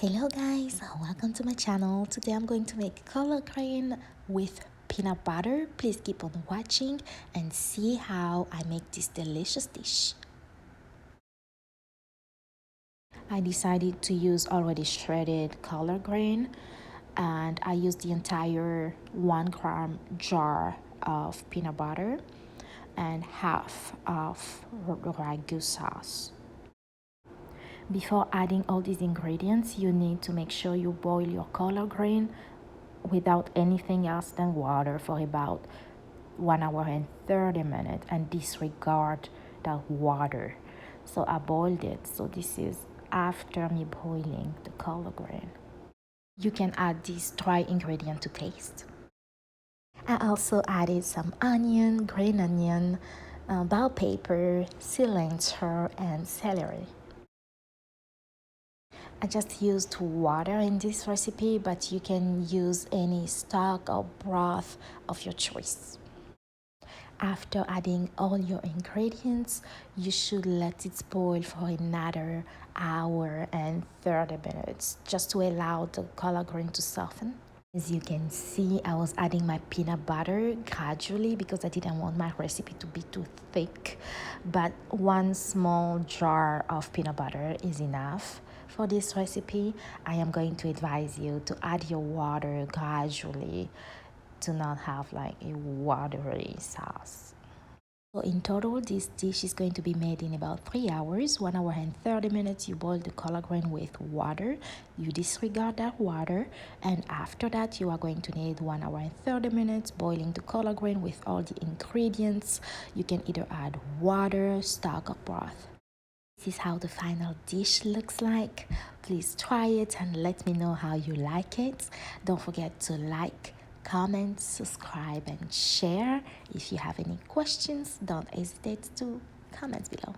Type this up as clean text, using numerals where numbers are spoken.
Hello guys, welcome to my channel. Today I'm going to make color green with peanut butter. Please keep on watching and see how I make this delicious dish. I decided to use already shredded color green, and I used the entire 1 gram jar of peanut butter and half of ragu sauce. Before adding all these ingredients, you need to make sure you boil your collard green without anything else than water for about 1 hour and 30 minutes and disregard the water. So I boiled it. So this is after me boiling the collard green. You can add these dry ingredients to taste. I also added some onion, green onion, bell pepper, cilantro, and celery. I just used water in this recipe, but you can use any stock or broth of your choice. After adding all your ingredients, you should let it boil for another hour and 30 minutes just to allow the collard green to soften. As you can see, I was adding my peanut butter gradually because I didn't want my recipe to be too thick. But 1 small jar of peanut butter is enough for this recipe. I am going to advise you to add your water gradually to not have like a watery sauce. So in total, this dish is going to be made in about 3 hours. 1 hour and 30 minutes, you boil the collard green with water. You disregard that water. And after that, you are going to need 1 hour and 30 minutes boiling the collard green with all the ingredients. You can either add water, stock, or broth. This is how the final dish looks like. Please try it and let me know how you like it. Don't forget to like, comment, subscribe, and share. If you have any questions, don't hesitate to comment below.